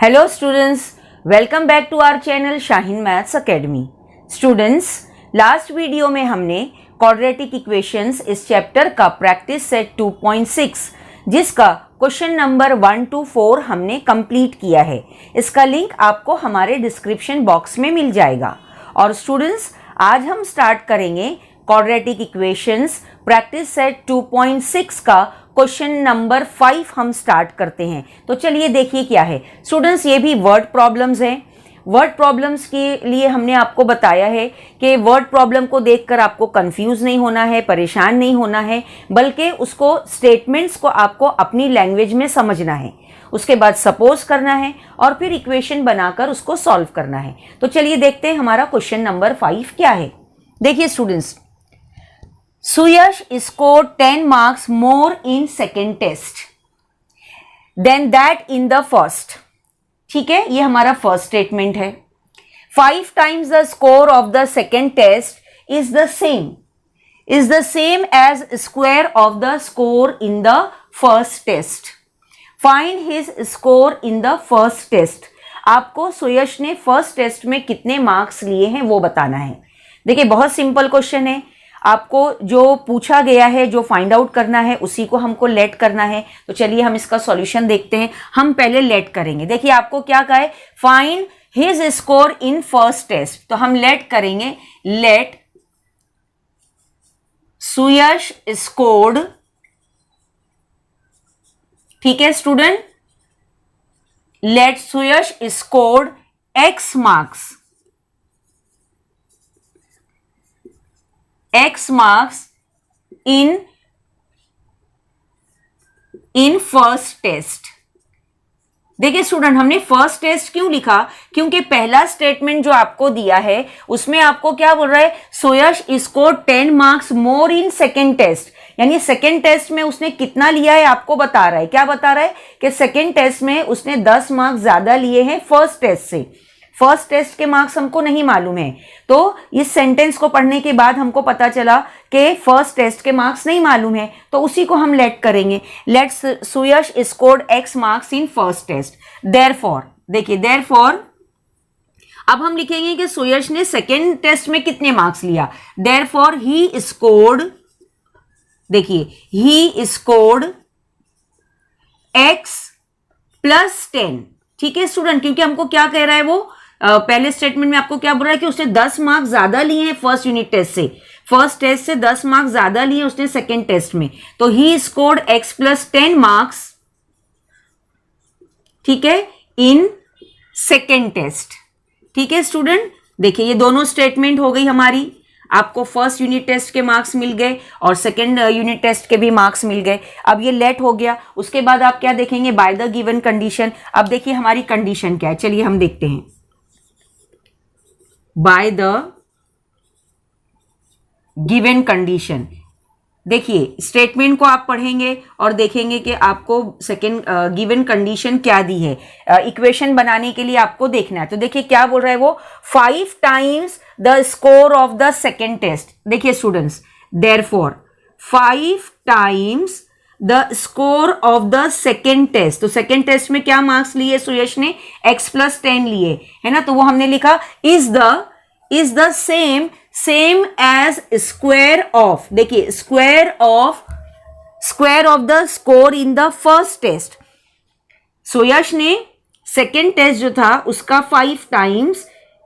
Hello students, welcome back to our channel Shaheen Maths Academy. Students, last video में हमने quadratic equations इस chapter का practice set 2.6 जिसका question number 1 to 4 हमने complete किया है। इसका लिंक आपको हमारे डिस्क्रिप्शन बॉक्स में मिल जाएगा। और स्टूडेंट्स, आज हम स्टार्ट करेंगे क्वाड्रेटिक इक्वेशंस प्रैक्टिस सेट 2.6 का क्वेश्चन नंबर 5 हम स्टार्ट करते हैं। तो चलिए देखिए क्या है। स्टूडेंट्स, ये भी वर्ड प्रॉब्लम्स हैं। वर्ड प्रॉब्लम्स के लिए हमने आपको बताया है कि वर्ड प्रॉब्लम को देखकर आपको कंफ्यूज नहीं होना है, परेशान नहीं होना है, बल्कि उसको स्टेटमेंट्स को आपको अपनी लैंग्वेज में समझना है, उसके बाद सपोज करना है और फिर इक्वेशन बनाकर उसको सॉल्व करना है। तो चलिए देखते हैं हमारा क्वेश्चन नंबर 5 क्या है। देखिए students, Suyash scored 10 marks more in second test than that in the first। ठीक है, ये हमारा फर्स्ट स्टेटमेंट है। 5 times the score of the second test is the same as square of the score in the first test। Find his score in the first test। आपको सुयश ने first test में कितने marks लिए हैं वो बताना है। देखिए, बहुत सिंपल क्वेश्चन है। आपको जो पूछा गया है, जो फाइंड आउट करना है, उसी को हमको लेट करना है। तो चलिए हम इसका सॉल्यूशन देखते हैं। हम पहले लेट करेंगे। देखिए, आपको क्या कहा है, find his score in first test. तो हम लेट करेंगे, लेट सुयश स्कोर्ड। ठीक है student, let Suyash scored x marks in first test. देखिए स्टूडेंट, हमने फर्स्ट टेस्ट क्यों लिखा? क्योंकि पहला स्टेटमेंट जो आपको दिया है उसमें आपको क्या बोल रहा है, Suyash scored 10 marks more in second test. यानी सेकेंड टेस्ट में उसने कितना लिया है आपको बता रहा है। क्या बता रहा है कि सेकेंड टेस्ट में उसने 10 मार्क्स ज्यादा लिए हैं फर्स्ट टेस्ट से। फर्स्ट टेस्ट के मार्क्स हमको नहीं मालूम है, तो इस सेंटेंस को पढ़ने के बाद हमको पता चला कि फर्स्ट टेस्ट के मार्क्स नहीं मालूम है, तो उसी को हम लेट करेंगे। Let Suyash scored x marks in first test. Therefore, देखिए देयरफॉर अब हम लिखेंगे कि सुयश ने सेकेंड टेस्ट में कितने मार्क्स लिया। देयरफॉर ही स्कोर्ड, देखिए ही स्कोर्ड x + 10। ठीक है स्टूडेंट, क्योंकि हमको क्या कह रहा है वो, पहले स्टेटमेंट में आपको क्या बोल रहा है कि उसने 10 मार्क्स ज्यादा लिए हैं फर्स्ट यूनिट टेस्ट से। फर्स्ट टेस्ट से 10 मार्क्स ज्यादा लिए उसने सेकेंड टेस्ट में। तो ही स्कोर्ड x + 10 मार्क्स, ठीक है, इन सेकेंड टेस्ट। ठीक है स्टूडेंट, देखिए ये दोनों स्टेटमेंट हो गई हमारी। आपको फर्स्ट यूनिट टेस्ट के मार्क्स मिल गए और सेकेंड यूनिट टेस्ट के भी मार्क्स मिल गए। अब ये लेट हो गया। उसके बाद आप क्या देखेंगे, बाय द गिवन कंडीशन। अब देखिए हमारी कंडीशन क्या है, चलिए हम देखते हैं। बाय द गिवन कंडीशन, देखिए स्टेटमेंट को आप पढ़ेंगे और देखेंगे कि आपको सेकेंड गिवन कंडीशन क्या दी है। इक्वेशन बनाने के लिए आपको देखना है। तो देखिए क्या बोल रहा है वो, 5 times the score of the second test. देखिए students, therefore 5 times the score of the second test. तो सेकेंड टेस्ट में क्या मार्क्स लिए सुयश ने, x + 10 लिए, है ना। तो वो हमने लिखा is the same as square of, देखिए square of the score in the first test. Suyash ने सेकेंड टेस्ट जो था उसका 5 times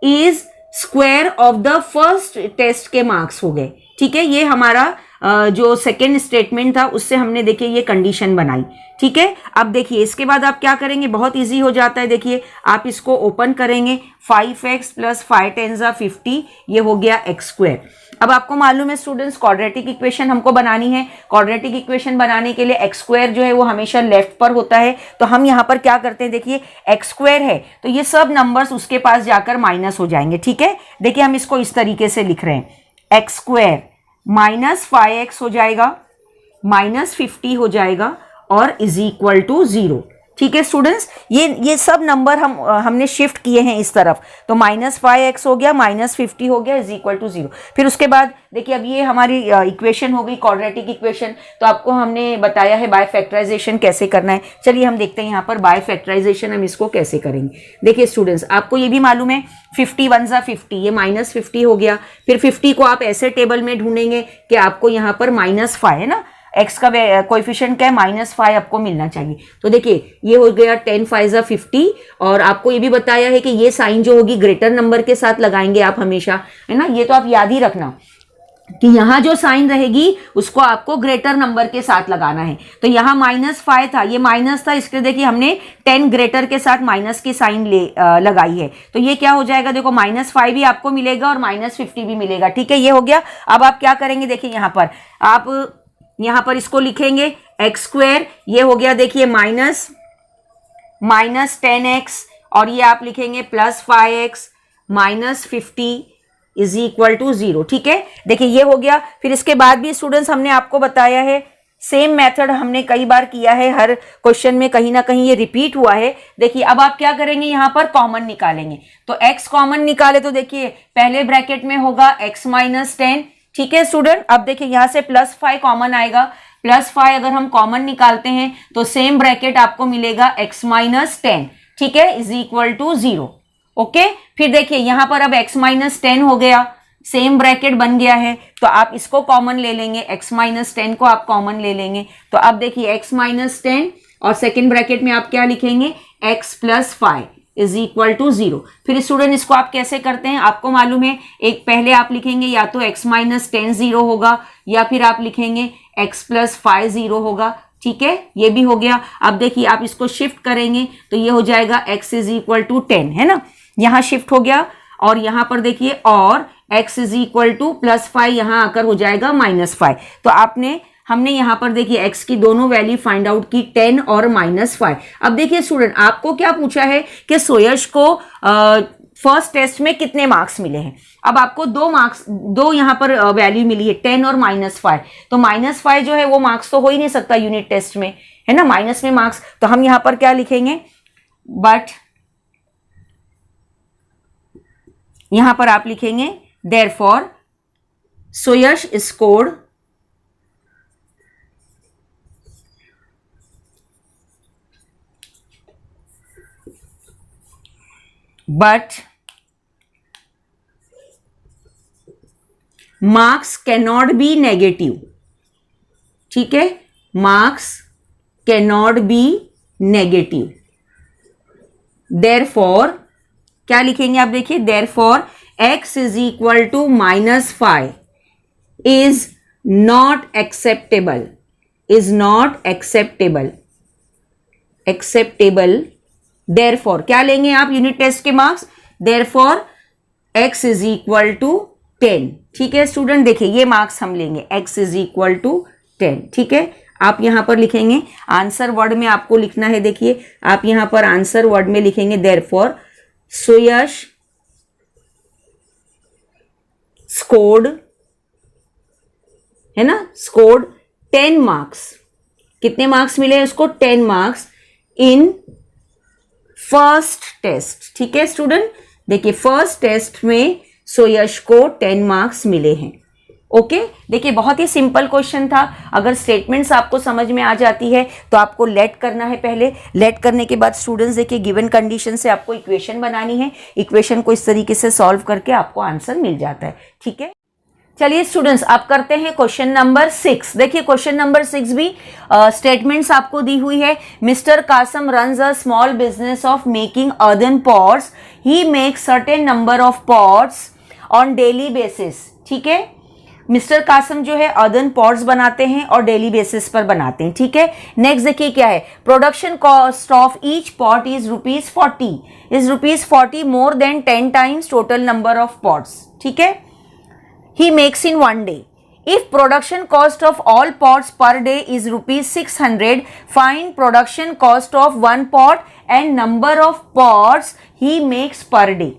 is square of the first test के मार्क्स हो गए। ठीक है, ये हमारा जो सेकेंड स्टेटमेंट था उससे हमने देखिए ये कंडीशन बनाई। ठीक है, अब देखिए इसके बाद आप क्या करेंगे, बहुत इजी हो जाता है। देखिए आप इसको ओपन करेंगे, 5x + 5 10 = 50, ये हो गया x²। अब आपको मालूम है स्टूडेंट्स, क्वाड्रेटिक इक्वेशन हमको बनानी है। क्वाड्रेटिक इक्वेशन बनाने के लिए x² जो है वो हमेशा लेफ्ट पर होता है। तो हम यहाँ पर क्या करते हैं, देखिए x² है तो ये सब नंबर्स उसके पास जाकर माइनस हो जाएंगे। ठीक है, देखिए हम इसको इस तरीके से लिख रहे हैं, x² - 5x हो जाएगा, -50 हो जाएगा और = 0। ठीक है स्टूडेंट्स, ये सब नंबर हमने शिफ्ट किए हैं इस तरफ, तो -5x हो गया, -50 हो गया इज इक्वल टू 0। फिर उसके बाद देखिए अब ये हमारी इक्वेशन हो गई क्वाड्रेटिक इक्वेशन। तो आपको हमने बताया है बाय फैक्टराइजेशन कैसे करना है। चलिए हम देखते हैं यहाँ पर बाय फैक्टराइजेशन हम इसको कैसे करेंगे। देखिए स्टूडेंट्स, आपको ये भी मालूम है 50 1 ज़ा 50, ये -50 हो गया। फिर 50 को आप ऐसे टेबल में ढूंढेंगे कि आपको यहाँ पर -5 है ना, x का कोएफिशिएंट क्या है, -5 आपको मिलना चाहिए। तो देखिए ये हो गया 10 5 ज़ा 50, और आपको ये भी बताया है कि ये साइन जो होगी ग्रेटर नंबर के साथ लगाएंगे आप हमेशा, है ना। ये तो आप याद ही रखना कि यहाँ जो साइन रहेगी उसको आपको ग्रेटर नंबर के साथ लगाना है। तो यहाँ -5 था, ये माइनस था, इसलिए देखिए हमने 10 ग्रेटर के साथ माइनस की साइन लगाई है। तो ये क्या हो जाएगा, देखो -5 भी आपको मिलेगा और -50 भी मिलेगा। ठीक है, ये हो गया। अब आप क्या करेंगे, देखिए यहाँ पर आप यहाँ पर इसको लिखेंगे x², ये हो गया देखिए -10x, और ये आप लिखेंगे +5x -50 इज इक्वल टू 0। ठीक है, देखिए ये हो गया। फिर इसके बाद भी स्टूडेंट्स हमने आपको बताया है, सेम मेथड हमने कई बार किया है, हर क्वेश्चन में कहीं ना कहीं ये रिपीट हुआ है। देखिए अब आप क्या करेंगे, यहाँ पर कॉमन निकालेंगे। तो x कॉमन निकाले तो देखिए पहले ब्रैकेट में होगा x -10। ठीक है स्टूडेंट, अब देखिए यहाँ से +5 कॉमन आएगा, +5 अगर हम कॉमन निकालते हैं तो सेम ब्रैकेट आपको मिलेगा x -10, ठीक है, इज इक्वल टू 0। ओके, फिर देखिए यहाँ पर अब x -10 हो गया, सेम ब्रैकेट बन गया है, तो आप इसको कॉमन ले लेंगे, x -10 को आप कॉमन ले लेंगे। तो अब देखिए x -10 और सेकेंड ब्रैकेट में आप क्या लिखेंगे, x +5 इज इक्वल टू 0। फिर स्टूडेंट इसको आप कैसे करते हैं, आपको मालूम है, एक पहले आप लिखेंगे या तो x -10 0 होगा, या फिर आप लिखेंगे x +5 0 होगा। ठीक है, ये भी हो गया। अब देखिए आप इसको शिफ्ट करेंगे तो ये हो जाएगा x इज इक्वल टू 10, है ना, यहाँ शिफ्ट हो गया। और यहाँ पर देखिए और x इज इक्वल टू +5 यहाँ आकर हो जाएगा -5। तो हमने यहाँ पर देखिए x की दोनों वैल्यू फाइंड आउट की, 10 और -5। अब देखिए स्टूडेंट, आपको क्या पूछा है कि सोयश को फर्स्ट टेस्ट में कितने मार्क्स मिले हैं। अब आपको दो यहाँ पर वैल्यू मिली है, 10 और -5। तो -5 जो है वो मार्क्स तो हो ही नहीं सकता यूनिट टेस्ट में, है ना, माइनस में मार्क्स। तो हम यहाँ पर क्या लिखेंगे, बट यहाँ पर आप लिखेंगे therefore Suyash scored but marks cannot be negative। ठीक है, marks cannot be negative। therefore क्या लिखेंगे आप, देखिए therefore x is equal to -5 is not acceptable, is not acceptable। therefore क्या लेंगे आप यूनिट टेस्ट के marks, therefore x is equal to 10। ठीक है स्टूडेंट, देखिए ये मार्क्स हम लेंगे, x इज इक्वल टू 10। ठीक है, आप यहां पर लिखेंगे आंसर वर्ड में आपको लिखना है, देखिए आप यहां पर आंसर वर्ड में लिखेंगे therefore सोयश स्कोर्ड, है ना, स्कोर्ड 10 मार्क्स। कितने मार्क्स मिले उसको, 10 मार्क्स इन फर्स्ट टेस्ट। ठीक है स्टूडेंट, देखिए फर्स्ट टेस्ट में सोयश को 10 मार्क्स मिले हैं। ओके, देखिए बहुत ही सिंपल क्वेश्चन था। अगर स्टेटमेंट्स आपको समझ में आ जाती है तो आपको लेट करना है पहले। लेट करने के बाद स्टूडेंट्स देखिए गिवन कंडीशन से आपको इक्वेशन बनानी है, इक्वेशन को इस तरीके से सॉल्व करके आपको आंसर मिल जाता है। ठीक है, चलिए स्टूडेंट्स आप करते हैं क्वेश्चन नंबर 6। देखिए क्वेश्चन नंबर 6 भी स्टेटमेंट्स आपको दी हुई है। Mister Kasam runs a small business of making earthen pots, he makes certain number of pots on daily basis. ठीक है, मिस्टर कासम जो है अर्दन पॉट्स बनाते हैं और डेली बेसिस पर बनाते हैं। ठीक है, नेक्स्ट देखिए क्या है, production cost of each pot is ₹40, is ₹40 more than 10 times total number of pots. ठीक है, he makes in one day। If production cost of all pots per day is ₹600, find production cost of one pot and number of pots he makes per day।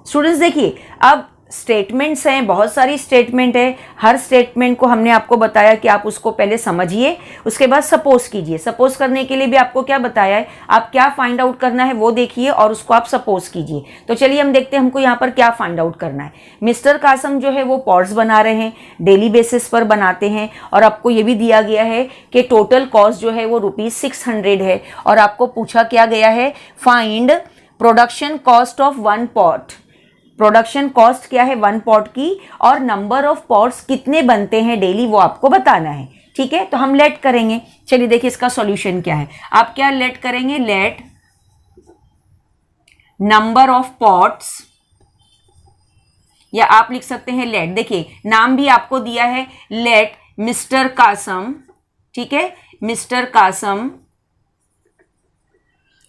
Students देखिए अब statements हैं, बहुत सारी statement है। हर statement को हमने आपको बताया कि आप उसको पहले समझिए, उसके बाद सपोज कीजिए। सपोज करने के लिए भी आपको क्या बताया है, आप क्या फाइंड आउट करना है वो देखिए और उसको आप सपोज कीजिए। तो चलिए हम देखते हैं हमको यहाँ पर क्या फाइंड आउट करना है। मिस्टर कासम जो है वो पॉट्स बना रहे हैं, डेली बेसिस पर बनाते हैं, और आपको ये भी दिया गया है कि टोटल कॉस्ट जो है वो ₹600 है, और आपको पूछा क्या गया है, find production cost of 1 pot. Production cost क्या है 1 पॉट की, और नंबर ऑफ पॉट्स कितने बनते हैं डेली वो आपको बताना है। ठीक है, तो हम लेट करेंगे। चलिए देखिए इसका सॉल्यूशन क्या है। आप क्या लेट करेंगे, लेट नंबर ऑफ पॉट्स, या आप लिख सकते हैं लेट, देखिए नाम भी आपको दिया है, लेट मिस्टर कासम। ठीक है, मिस्टर कासम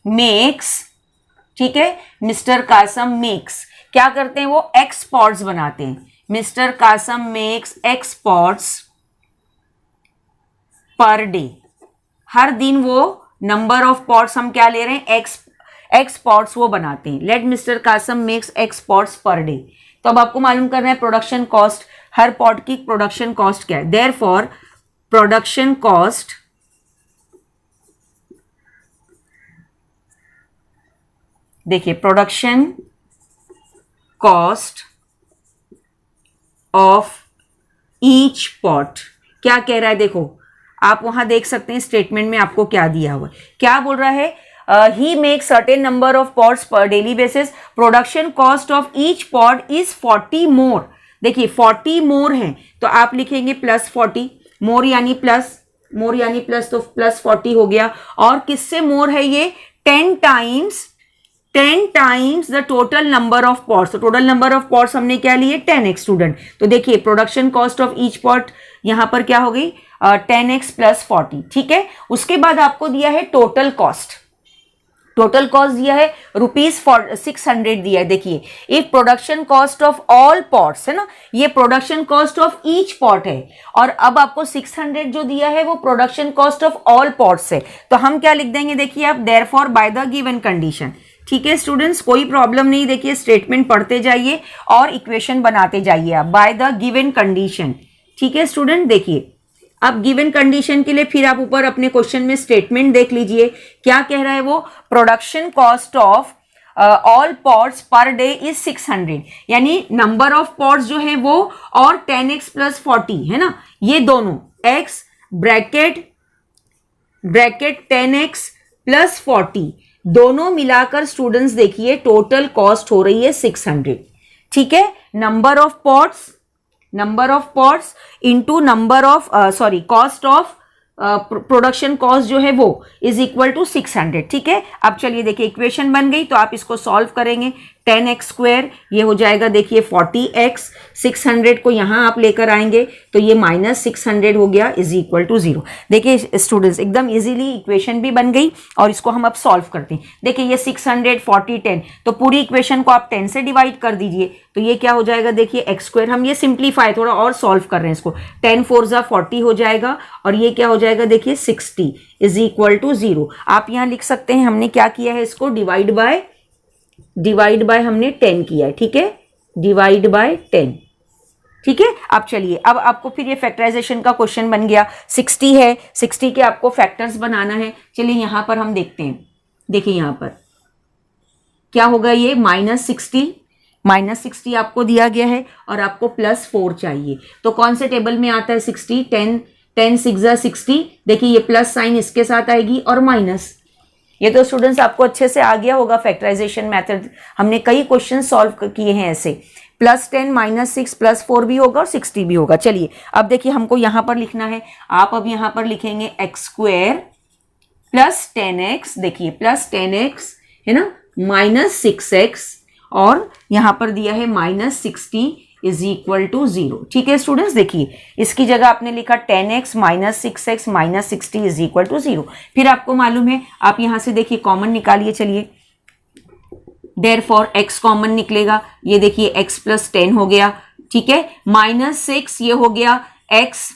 मेक्स, ठीक है, मिस्टर कासम मेक्स, क्या करते हैं वो एक्सपोर्ट्स बनाते हैं। Mister Kasam makes exports per day, हर दिन वो नंबर ऑफ पॉट्स हम क्या ले रहे हैं, एक्सपोर्ट्स वो बनाते हैं। Let mister Kasam makes exports per day. तो अब आपको मालूम करना है प्रोडक्शन कॉस्ट, हर पॉट की प्रोडक्शन कॉस्ट क्या है। देयरफॉर प्रोडक्शन कॉस्ट देखिए, production cost of each pot क्या कह रहा है, देखो आप वहां देख सकते हैं स्टेटमेंट में आपको क्या दिया हुआ है। क्या बोल रहा है, he make certain number of pots per daily basis, production cost of each pot is 40 more. देखिए 40 मोर है तो आप लिखेंगे +40, मोर यानी प्लस, मोर यानी प्लस, तो +40 हो गया। और किससे मोर है ये, 10 times the total number of pots. तो टोटल नंबर ऑफ पॉट्स हमने क्या लिए, 10x स्टूडेंट। तो देखिए production cost of each pot यहां पर क्या हो गई, 10x + 40। ठीक है, उसके बाद आपको दिया है टोटल कॉस्ट। टोटल कॉस्ट दिया है ₹600 दिया है। देखिए if production cost of all pots है ना, ये production cost of each pot है, और अब आपको 600 जो दिया है वो production cost of all pots है। तो हम क्या लिख देंगे, देखिए आप, therefore by the given condition. ठीक है स्टूडेंट्स, कोई प्रॉब्लम नहीं। देखिए स्टेटमेंट पढ़ते जाइए और इक्वेशन बनाते जाइए आप, बाय द गिवन कंडीशन। ठीक है स्टूडेंट, देखिए अब गिवन कंडीशन के लिए फिर आप ऊपर अपने क्वेश्चन में स्टेटमेंट देख लीजिए, क्या कह रहा है वो, production cost of all pots per day is 600, यानी नंबर ऑफ पॉट्स जो है वो और 10x + 40 है ना, ये दोनों x ब्रैकेट 10x + 40 दोनों मिलाकर स्टूडेंट्स देखिए टोटल कॉस्ट हो रही है 600। ठीक है, number of pots into number of cost of production cost जो है वो इज इक्वल टू 600। ठीक है, अब चलिए देखिए इक्वेशन बन गई, तो आप इसको सॉल्व करेंगे। 10x² ये हो जाएगा देखिए 40x, 600 को यहाँ आप लेकर आएंगे तो ये -600 हो गया इज इक्वल टू 0। देखिए स्टूडेंट्स एकदम इजीली इक्वेशन भी बन गई, और इसको हम अब सॉल्व करते हैं। देखिए ये 600, 40, 10, तो पूरी इक्वेशन को आप 10 से डिवाइड कर दीजिए, तो ये क्या हो जाएगा, देखिए x²। हम ये सिंप्लीफाई थोड़ा और सॉल्व कर रहे हैं इसको, 10 4 = 40 हो जाएगा, और ये क्या हो जाएगा, देखिए 60 इज इक्वल टू 0। आप यहाँ लिख सकते हैं हमने क्या किया है, इसको डिवाइड बाय हमने 10 किया है। ठीक है, डिवाइड बाय 10। ठीक है, अब चलिए, अब आपको फिर ये फैक्टराइजेशन का क्वेश्चन बन गया। 60 है, 60 के आपको फैक्टर्स बनाना है। चलिए यहां पर हम देखते हैं, देखिए यहां पर क्या होगा, ये -60 आपको दिया गया है, और आपको +4 चाहिए। तो कौन से टेबल में आता है 60, 10 6 = 60। देखिए ये प्लस साइन इसके साथ आएगी और माइनस। ये तो स्टूडेंट्स आपको अच्छे से आ गया होगा फैक्टराइजेशन मेथड, हमने कई क्वेश्चन सॉल्व किए हैं ऐसे। +10 -6 +4 भी होगा और 60 भी होगा। चलिए अब देखिए हमको यहाँ पर लिखना है, आप अब यहाँ पर लिखेंगे x² + 10x, देखिए +10x है ना, -6x, और यहाँ पर दिया है -60 इज इक्वल टू 0। ठीक है स्टूडेंट्स, देखिए इसकी जगह आपने लिखा 10x -6x -60 is equal to 0। फिर आपको मालूम है, आप यहां से देखिए कॉमन निकालिए। चलिए देयरफॉर x कॉमन निकलेगा, ये देखिए x + 10 हो गया। ठीक है, -6 ये हो गया x,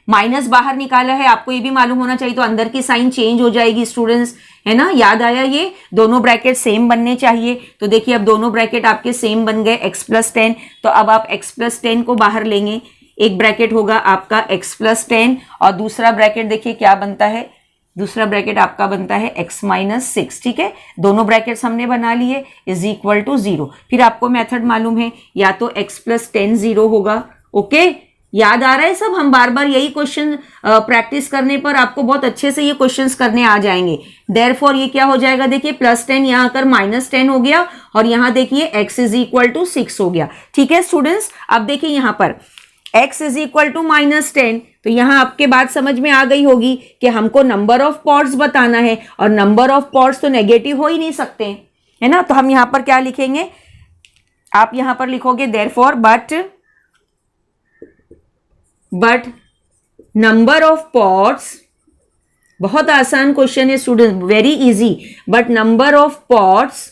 माइनस बाहर निकाला है, आपको ये भी मालूम होना चाहिए, तो अंदर की साइन चेंज हो जाएगी स्टूडेंट्स। है ना, याद आया, ये दोनों ब्रैकेट सेम बनने चाहिए। तो देखिए अब दोनों ब्रैकेट आपके सेम बन गए, x प्लस 10। तो अब आप x प्लस 10 को बाहर लेंगे, एक ब्रैकेट होगा आपका x प्लस 10 और दूसरा ब्रैकेट देखिए क्या बनता है, दूसरा ब्रैकेट आपका बनता है x माइनस 6। ठीक है, दोनों ब्रैकेट्स हमने बना लिए, इज इक्वल टू 0। फिर आपको मेथड मालूम है, या तो x प्लस 10 0 होगा। ओके, याद आ रहा है सब, हम बार बार यही क्वेश्चन प्रैक्टिस करने पर आपको बहुत अच्छे से ये क्वेश्चंस करने आ जाएंगे। देयरफॉर ये क्या हो जाएगा, देखिए प्लस 10 यहाँ आकर माइनस 10 हो गया और यहाँ देखिए x इज इक्वल टू 6 हो गया। ठीक है स्टूडेंट्स, अब देखिए यहाँ पर x is equal to minus 10, तो यहां आपके बात समझ में आ गई होगी कि हमको नंबर ऑफ पॉट्स बताना है और नंबर ऑफ पॉट्स तो नेगेटिव हो ही नहीं सकते, है ना। तो हम यहां पर क्या लिखेंगे, आप यहां पर लिखोगे therefore but number of pots, बहुत आसान क्वेश्चन है student, very easy, but number of pots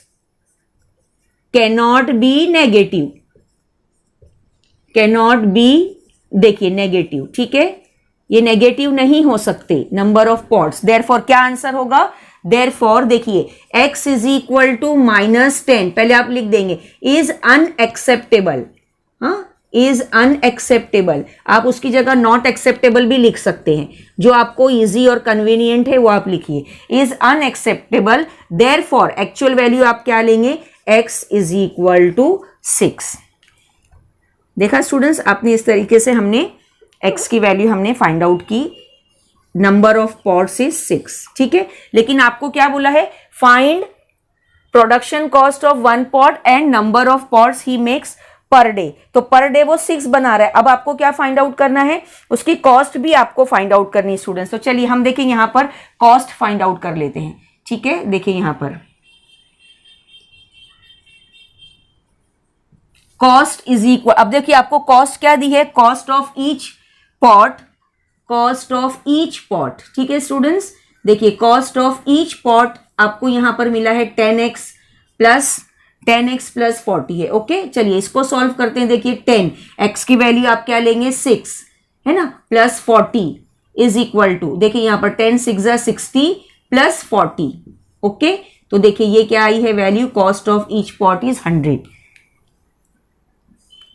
can not be negative, cannot be, देखिए नेगेटिव। ठीक है, ये नेगेटिव नहीं हो सकते नंबर ऑफ पॉट्स। देयरफॉर क्या आंसर होगा, देयरफॉर देखिए x is equal to minus 10, पहले आप लिख देंगे इज अनएक्सेप्टेबल। हाँ, इज अनएक्सेप्टेबल, आप उसकी जगह नॉट एक्सेप्टेबल भी लिख सकते हैं, जो आपको इजी और कन्वीनियंट है वो आप लिखिए, is unacceptable. Therefore actual value आप क्या लेंगे, x इज इक्वल टू 6। देखा स्टूडेंट्स, आपने इस तरीके से हमने x की वैल्यू हमने फाइंड आउट की, नंबर ऑफ पॉट्स इज 6। ठीक है, लेकिन आपको क्या बोला है, find production cost of 1 pot and number of pots he makes पर डे। तो पर डे वो 6 बना रहा है, अब आपको क्या फाइंड आउट करना है, उसकी कॉस्ट भी आपको फाइंड आउट करनी है स्टूडेंट्स। तो चलिए हम देखें यहां पर कॉस्ट फाइंड आउट कर लेते हैं। ठीक है, देखिए यहां पर कॉस्ट इज इक्वल, अब देखिए आपको कॉस्ट क्या दी है, cost of each pot, cost of each pot. ठीक है स्टूडेंट्स, देखिए कॉस्ट ऑफ ईच पॉट आपको यहां पर मिला है 10x प्लस 40 है। ओके, चलिए इसको सॉल्व करते हैं। देखिए 10x की वैल्यू आप क्या लेंगे 6, है ना, प्लस 40 इज इक्वल टू, देखिए यहां पर 10 6 60 प्लस 40। ओके, तो देखिए ये क्या आई है value, cost of each pot is 100।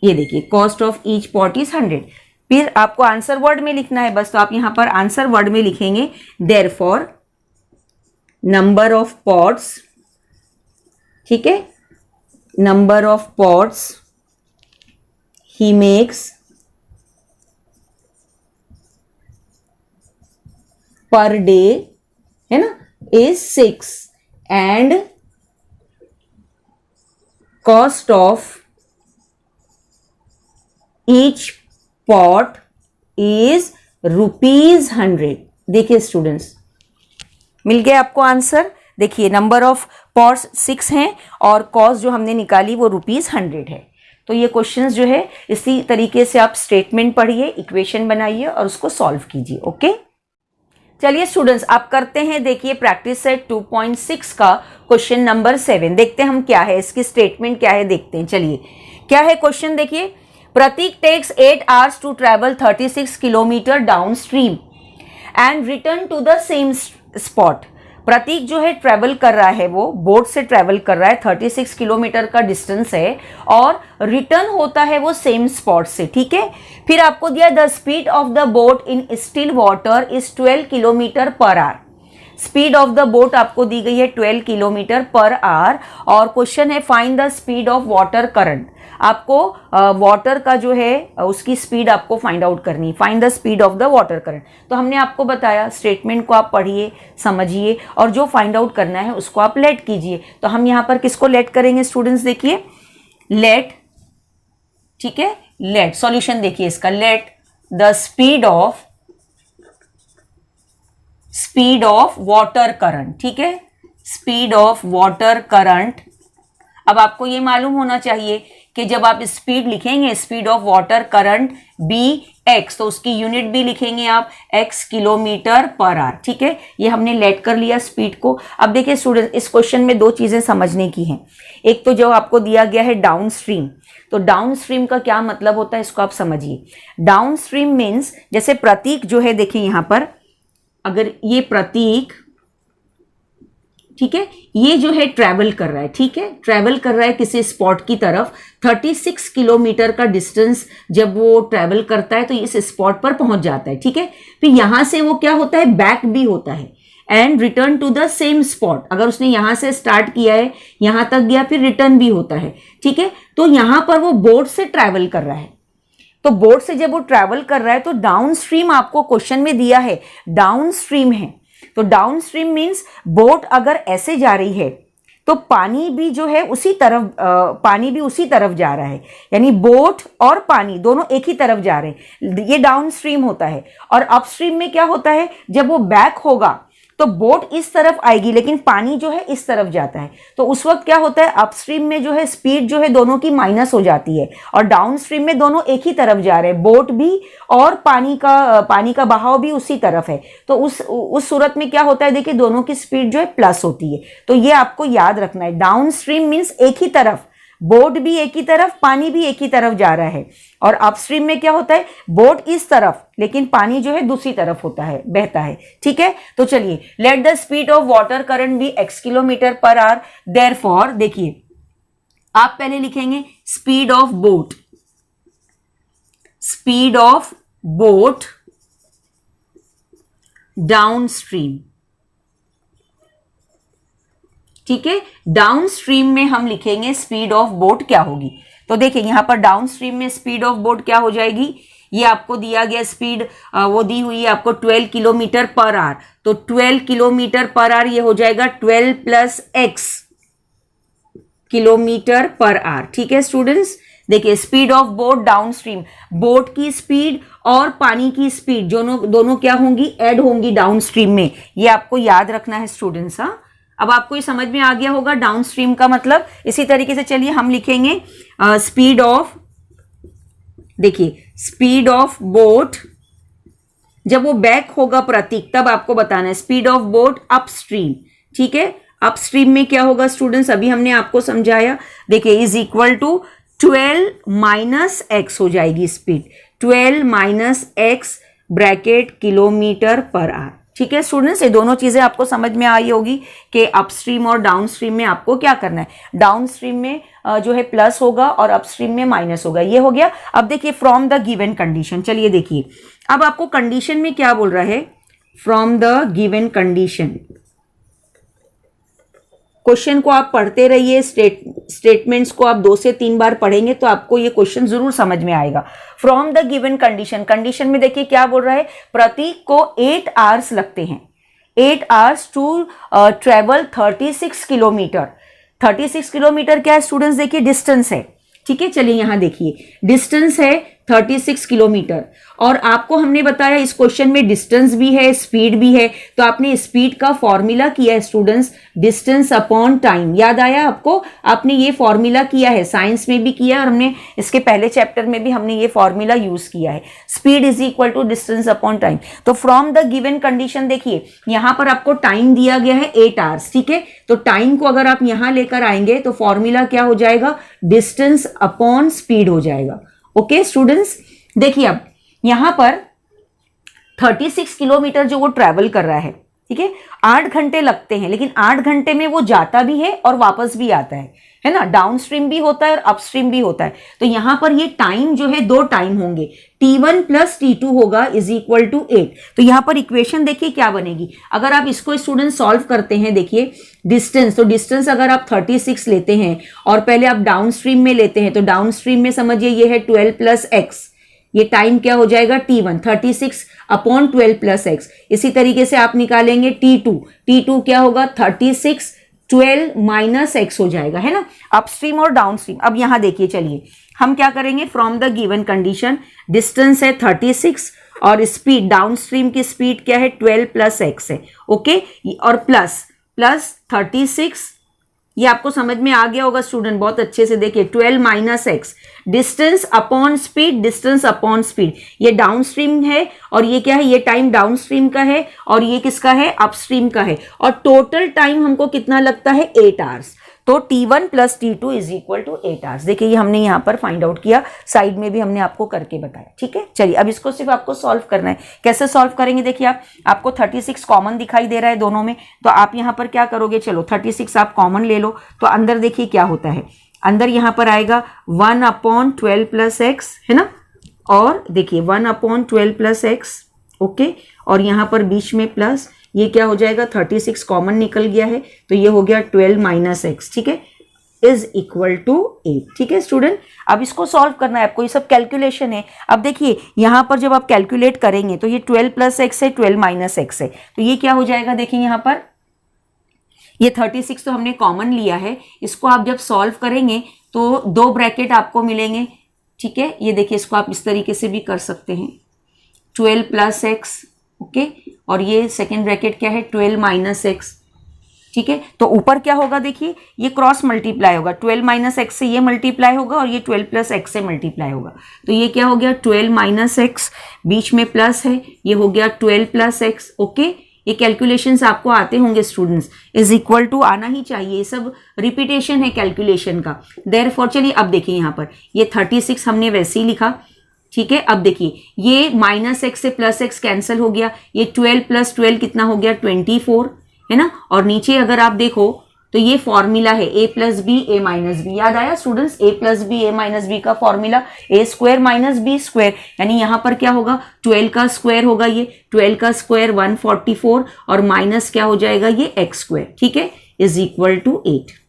ये देखिए cost of each pot is 100। फिर आपको आंसर वर्ड में लिखना है बस, तो आप यहां पर आंसर वर्ड में लिखेंगे देयरफॉर नंबर ऑफ पॉट्स, ठीक है, number of pots he makes per day, है ना, is 6 and cost of each pot is ₹100। देखिए स्टूडेंट्स, मिल गया आपको आंसर। देखिए नंबर ऑफ पॉट्स 6 हैं और कॉस्ट जो हमने निकाली वो ₹100 है। तो ये क्वेश्चंस जो है इसी तरीके से आप स्टेटमेंट पढ़िए, इक्वेशन बनाइए और उसको सॉल्व कीजिए। ओके, चलिए स्टूडेंट्स आप करते हैं, देखिए प्रैक्टिस सेट 2.6 का क्वेश्चन नंबर 7। देखते हैं हम क्या है, इसकी स्टेटमेंट क्या है देखते हैं। चलिए क्या है क्वेश्चन, देखिए Prateek takes 8 hours to travel 36 kilometre downstream and return to the same spot. Prateek जो है ट्रेवल कर रहा है, वो बोट से ट्रेवल कर रहा है, 36 किलोमीटर का डिस्टेंस है और रिटर्न होता है वो सेम स्पॉट से। ठीक है, फिर आपको दिया the speed of the boat in still water is 12 kilometre per our. Speed of the boat आपको दी गई है 12 किलोमीटर पर आवर और क्वेश्चन है find the speed of water current. आपको वाटर का जो है उसकी स्पीड आपको फाइंड आउट करनी, find the speed of the water current. तो हमने आपको बताया स्टेटमेंट को आप पढ़िए, समझिए और जो फाइंड आउट करना है उसको आप लेट कीजिए। तो हम यहाँ पर किसको लेट करेंगे स्टूडेंट्स, देखिए लेट, ठीक है, लेट सॉल्यूशन देखिए इसका, late the speed of water current. ठीक है, स्पीड ऑफ वाटर करंट। अब आपको ये मालूम होना चाहिए कि जब आप स्पीड लिखेंगे, speed of water current bx, तो उसकी यूनिट भी लिखेंगे आप x किलोमीटर पर आवर। ठीक है, ये हमने लेट कर लिया स्पीड को। अब देखिए स्टूडेंट, इस क्वेश्चन में दो चीजें समझने की हैं। एक तो जो आपको दिया गया है डाउन स्ट्रीम, तो डाउन स्ट्रीम का क्या मतलब होता है इसको आप समझिए। डाउन स्ट्रीम मीन्स जैसे प्रतीक जो है, देखिए यहां पर अगर ये प्रतीक ठीक है, ये जो है ट्रैवल कर रहा है, ठीक है, ट्रैवल कर रहा है किसी स्पॉट की तरफ। 36 किलोमीटर का डिस्टेंस जब वो ट्रैवल करता है तो इस स्पॉट पर पहुंच जाता है, ठीक है। फिर यहां से वो क्या होता है, बैक भी होता है and return to the same spot. अगर उसने यहां से स्टार्ट किया है, यहां तक गया, फिर रिटर्न भी होता है, ठीक है। तो यहां पर वो बोट से ट्रैवल कर रहा है। तो बोट से जब वो ट्रैवल कर रहा है तो डाउन स्ट्रीम आपको क्वेश्चन में दिया है, डाउन स्ट्रीम है। तो डाउन स्ट्रीम मीन्स बोट अगर ऐसे जा रही है तो पानी भी जो है उसी तरफ पानी भी उसी तरफ जा रहा है, यानी बोट और पानी दोनों एक ही तरफ जा रहे हैं, ये डाउन स्ट्रीम होता है। और अप स्ट्रीम में क्या होता है, जब वो बैक होगा तो बोट इस तरफ आएगी लेकिन पानी जो है इस तरफ जाता है। तो उस वक्त क्या होता है, अपस्ट्रीम में जो है स्पीड जो है दोनों की माइनस हो जाती है और डाउन स्ट्रीम में दोनों एक ही तरफ जा रहे हैं, बोट भी और पानी का बहाव भी उसी तरफ है। तो उस सूरत में क्या होता है, देखिए दोनों की स्पीड जो है प्लस होती है। तो ये आपको याद रखना है, डाउन स्ट्रीम मीन्स एक ही तरफ, बोट भी एक ही तरफ, पानी भी एक ही तरफ जा रहा है। और अपस्ट्रीम में क्या होता है, बोट इस तरफ लेकिन पानी जो है दूसरी तरफ होता है, बहता है, ठीक है। तो चलिए, let the speed of water current be x kilometre per hour, therefore देखिए आप पहले लिखेंगे speed of boat, speed of boat downstream, ठीक है। डाउन स्ट्रीम में हम लिखेंगे स्पीड ऑफ बोट क्या होगी। तो देखिए यहां पर डाउन स्ट्रीम में स्पीड ऑफ बोट क्या हो जाएगी, ये आपको दिया गया स्पीड वो दी हुई है आपको 12 किलोमीटर पर आवर। तो 12 किलोमीटर पर आवर ये हो जाएगा 12 plus x kilometre per hour, ठीक है स्टूडेंट्स। देखिए speed of boat down stream, boat की स्पीड और पानी की स्पीड दोनों क्या होंगी, ऐड होंगी डाउन स्ट्रीम में। ये आपको याद रखना है स्टूडेंट्स। हाँ, अब आपको ये समझ में आ गया होगा डाउन स्ट्रीम का मतलब। इसी तरीके से चलिए हम लिखेंगे स्पीड ऑफ, देखिए स्पीड ऑफ बोट जब वो बैक होगा प्रतीक तब आपको बताना है स्पीड ऑफ बोट अपस्ट्रीम, ठीक है। अपस्ट्रीम में क्या होगा स्टूडेंट्स, अभी हमने आपको समझाया, देखिए is equal to 12 minus x हो जाएगी स्पीड, 12 minus x bracket kilometre per hour, ठीक है स्टूडेंट्स। ये दोनों चीजें आपको समझ में आई होगी कि अपस्ट्रीम और डाउन स्ट्रीम में आपको क्या करना है। डाउन स्ट्रीम में जो है प्लस होगा और अपस्ट्रीम में माइनस होगा, ये हो गया। अब देखिए फ्रॉम द गिवन कंडीशन, चलिए देखिए अब आपको कंडीशन में क्या बोल रहा है, from the given condition. Question को आप पढ़ते रहिए, स्टेटमेंट्स को आप 2 से 3 बार पढ़ेंगे तो आपको ये क्वेश्चन जरूर समझ में आएगा। From the given condition, condition में देखिए क्या बोल रहा है, प्रतीक को 8 आवर्स लगते हैं, 8 hours to travel 36 kilometre. 36 kilometre क्या है स्टूडेंट्स, देखिए डिस्टेंस है, ठीक है। चलिए यहां देखिए डिस्टेंस है 36 किलोमीटर और आपको हमने बताया इस क्वेश्चन में डिस्टेंस भी है स्पीड भी है। तो आपने स्पीड का फॉर्मूला किया है स्टूडेंट्स, डिस्टेंस अपॉन टाइम, याद आया आपको, आपने ये फॉर्मूला किया है, साइंस में भी किया और हमने इसके पहले चैप्टर में भी हमने ये फॉर्मूला यूज किया है, speed is equal to distance upon time. तो फ्रॉम द गिवन कंडीशन देखिए यहां पर आपको टाइम दिया गया है 8 आवर्स, ठीक है। तो टाइम को अगर आप यहां लेकर आएंगे तो फॉर्मूला क्या हो जाएगा, डिस्टेंस अपॉन स्पीड हो जाएगा। ओके स्टूडेंट्स, देखिए अब यहां पर 36 किलोमीटर जो वो ट्रैवल कर रहा है, ठीक है, 8 घंटे लगते हैं, लेकिन 8 घंटे में वो जाता भी है और वापस भी आता है ना। डाउन स्ट्रीम भी होता है और अपस्ट्रीम भी होता है। तो यहां पर ये टाइम जो है 2 टाइम होंगे, T1 प्लस T2 होगा इज इक्वल टू 8। तो यहां पर इक्वेशन देखिए क्या बनेगी, अगर आप इसको स्टूडेंट सॉल्व करते हैं, देखिए डिस्टेंस, तो डिस्टेंस अगर आप 36 लेते हैं और पहले आप डाउन स्ट्रीम में लेते हैं तो डाउन स्ट्रीम में समझिए ये है 12 प्लस एक्स, ये टाइम क्या हो जाएगा T1, 36 अपॉन 12 प्लस एक्स। इसी तरीके से आप निकालेंगे T2, T2 क्या होगा 36 12 माइनस एक्स हो जाएगा, है ना, अपस्ट्रीम और डाउन स्ट्रीम। अब यहां देखिए, चलिए हम क्या करेंगे, from the given condition distance है 36 और स्पीड, डाउन स्ट्रीम की स्पीड क्या है 12 प्लस एक्स है, ओके, और प्लस 36, ये आपको समझ में आ गया होगा स्टूडेंट, बहुत अच्छे से देखिए 12 minus x, distance upon speed, distance upon speed, ये डाउन स्ट्रीम है और ये क्या है, ये टाइम डाउन स्ट्रीम का है और ये किसका है, अपस्ट्रीम का है। और टोटल टाइम हमको कितना लगता है 8 आवर्स। तो T1 plus T2 is equal to 8 hours. देखिए ये हमने यहाँ पर फाइंड आउट किया, साइड में भी हमने आपको करके बताया। ठीक है, चलिए अब इसको सिर्फ आपको सॉल्व करना है। कैसे सॉल्व करेंगे, देखिए आपको 36 कॉमन दिखाई दे रहा है दोनों में, तो आप यहाँ पर क्या करोगे, चलो 36 आप कॉमन ले लो, तो अंदर देखिए क्या होता है, अंदर यहाँ पर आएगा 1/12 प्लस एक्स, है ना, और देखिए 1/12 प्लस एक्स, ओके, और यहाँ पर बीच में प्लस, ये क्या हो जाएगा, 36 कॉमन निकल गया है, तो ये हो गया 12 माइनस एक्स, ठीक है, इज इक्वल टू 8। ठीक है स्टूडेंट, अब इसको सॉल्व करना है आपको, ये सब कैलकुलेशन है। अब देखिए यहाँ पर जब आप कैलकुलेट करेंगे तो ये 12 प्लस एक्स है, 12 माइनस एक्स है, तो ये क्या हो जाएगा, देखिए यहाँ पर ये 36 तो हमने कॉमन लिया है, इसको आप जब सॉल्व करेंगे तो 2 ब्रैकेट आपको मिलेंगे। ठीक है, ये देखिए इसको आप इस तरीके से भी कर सकते हैं, 12 प्लस एक्स, ओके, और ये सेकेंड ब्रैकेट क्या है, 12 माइनस एक्स। ठीक है, तो ऊपर क्या होगा, देखिए ये क्रॉस मल्टीप्लाई होगा, 12 माइनस एक्स से ये मल्टीप्लाई होगा और ये 12 प्लस एक्स से मल्टीप्लाई होगा, तो ये क्या हो गया, 12 माइनस एक्स, बीच में प्लस है, ये हो गया 12 प्लस एक्स। ओके, ये कैलकुलेशंस आपको आते होंगे स्टूडेंट्स, इज इक्वल टू आना ही चाहिए, ये सब रिपीटेशन है कैलकुलेशन का। देयरफॉर चलिए अब देखिए यहाँ पर ये 36 हमने वैसे ही लिखा। ठीक है, अब देखिए ये माइनस एक्स से प्लस एक्स कैंसिल हो गया, ये 12 प्लस 12 कितना हो गया, 24, है ना, और नीचे अगर आप देखो तो ये फॉर्मूला है a plus b a minus b, याद आया students, a plus b a minus b का formula a square minus b square, यानी यहाँ पर क्या होगा, 12 का स्क्वायर होगा, ये 12 का स्क्वायर 144 और माइनस क्या हो जाएगा, ये एक्स स्क्वायर। ठीक है, इज इक्वल टू 8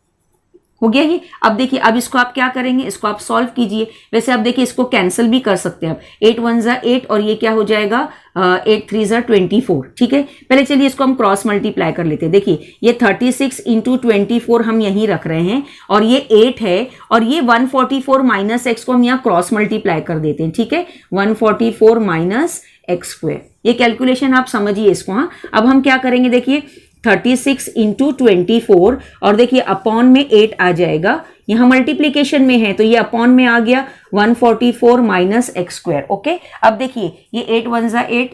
हो गया ये। अब देखिए अब इसको आप क्या करेंगे, इसको आप सॉल्व कीजिए। वैसे आप देखिए इसको कैंसिल भी कर सकते हैं आप, 8 1 जा 8 और ये क्या हो जाएगा, 8 3 जा 24। ठीक है, पहले चलिए इसको हम क्रॉस मल्टीप्लाई कर लेते हैं। देखिए ये 36 इंटू 24 हम यहीं रख रहे हैं और ये 8 है और ये 144 माइनस एक्स को हम यहाँ क्रॉस मल्टीप्लाई कर देते हैं। ठीक है, 144 माइनस एक्स स्क्वायर, ये कैलकुलेशन आप समझिए इसको। हाँ, अब हम क्या करेंगे, देखिए 36 इंटू 24 और देखिए अपॉन में 8 आ जाएगा, यहाँ मल्टीप्लीकेशन में है तो ये अपॉन में आ गया 144 माइनस एक्स स्क्वायर। ओके, अब देखिए ये 8 1 जा 8,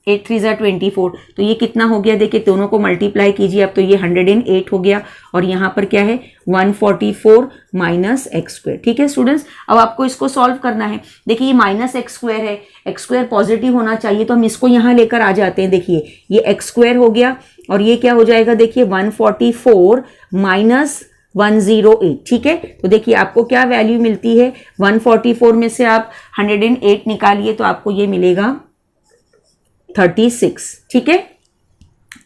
8 3 जा 24, तो ये कितना हो गया, देखिए दोनों को मल्टीप्लाई कीजिए अब, तो ये 108 हो गया और यहाँ पर क्या है 144 माइनस एक्स स्क्वायर। ठीक है स्टूडेंट्स, अब आपको इसको सॉल्व करना है। देखिए ये माइनस एक्स स्क्वायर है, एक्स स्क्वायर पॉजिटिव होना चाहिए, तो हम इसको यहाँ लेकर आ जाते हैं। देखिए ये एक्स स्क्वायर हो गया और ये क्या हो जाएगा, देखिए 144 माइनस 108। ठीक है, तो देखिए आपको क्या वैल्यू मिलती है, 144 में से आप 108 निकालिए तो आपको ये मिलेगा 36। ठीक है,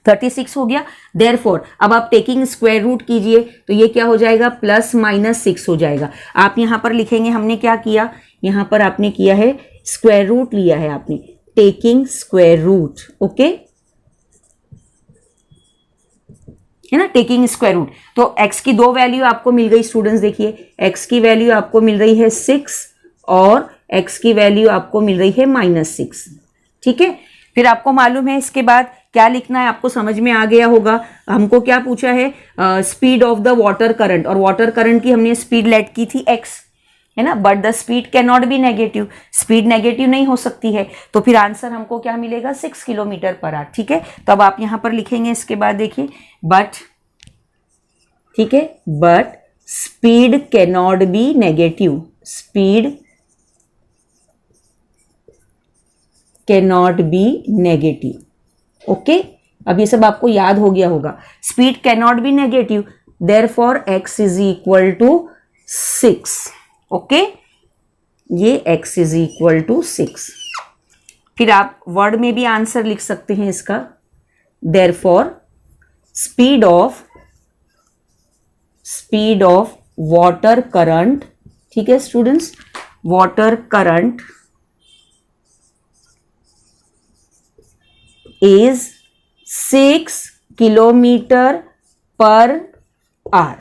36 हो गया। देयरफॉर अब आप टेकिंग स्क्वायर रूट कीजिए तो ये क्या हो जाएगा, प्लस माइनस 6 हो जाएगा। आप यहां पर लिखेंगे, हमने क्या किया, यहां पर आपने किया है स्क्वायर रूट लिया है आपने, टेकिंग स्क्वायर रूट। ओके, है ना, टेकिंग स्क्वायर रूट। तो x की 2 वैल्यू आपको मिल गई स्टूडेंट्स, देखिए x की वैल्यू आपको मिल रही है 6 और x की वैल्यू आपको मिल रही है -6। ठीक है, फिर आपको मालूम है इसके बाद क्या लिखना है, आपको समझ में आ गया होगा। हमको क्या पूछा है, speed of the water current, और वाटर करंट की हमने स्पीड लेट की थी x, है ना, but the speed can not be negative, speed negative नहीं हो सकती है, तो फिर आंसर हमको क्या मिलेगा, 6 किलोमीटर पर आवर। ठीक है, तो अब आप यहां पर लिखेंगे इसके बाद, देखिए बट, ठीक है, but speed can not be negative, speed can not be negative. Okay, अब ये सब आपको याद हो गया होगा, speed can not be negative, therefore x is equal to 6। Okay, ये x इज इक्वल टू 6। फिर आप वर्ड में भी आंसर लिख सकते हैं इसका, therefore speed of water current, ठीक है students, water current is 6 kilometre per hour.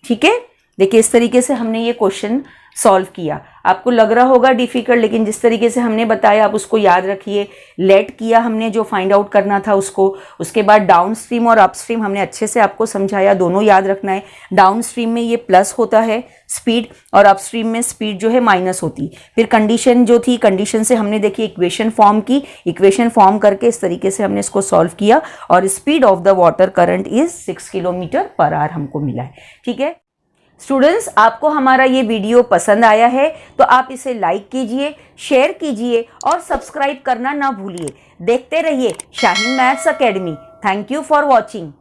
ठीक है, देखिए इस तरीके से हमने ये क्वेश्चन सॉल्व किया। आपको लग रहा होगा डिफिकल्ट, लेकिन जिस तरीके से हमने बताया आप उसको याद रखिए। लेट किया हमने, जो फाइंड आउट करना था उसको, उसके बाद डाउन स्ट्रीम और अप स्ट्रीम हमने अच्छे से आपको समझाया, दोनों याद रखना है। डाउन स्ट्रीम में ये प्लस होता है स्पीड, और अप स्ट्रीम में स्पीड जो है माइनस होती। फिर कंडीशन जो थी, कंडीशन से हमने देखिए इक्वेशन फॉर्म की, इक्वेशन फॉर्म करके इस तरीके से हमने इसको सॉल्व किया, और speed of the water current is 6 kilometre per our हमको मिला है। ठीक है स्टूडेंट्स, आपको हमारा ये वीडियो पसंद आया है तो आप इसे लाइक कीजिए, शेयर कीजिए और सब्सक्राइब करना ना भूलिए। देखते रहिए Shaheen maths academy. Thank you for watching.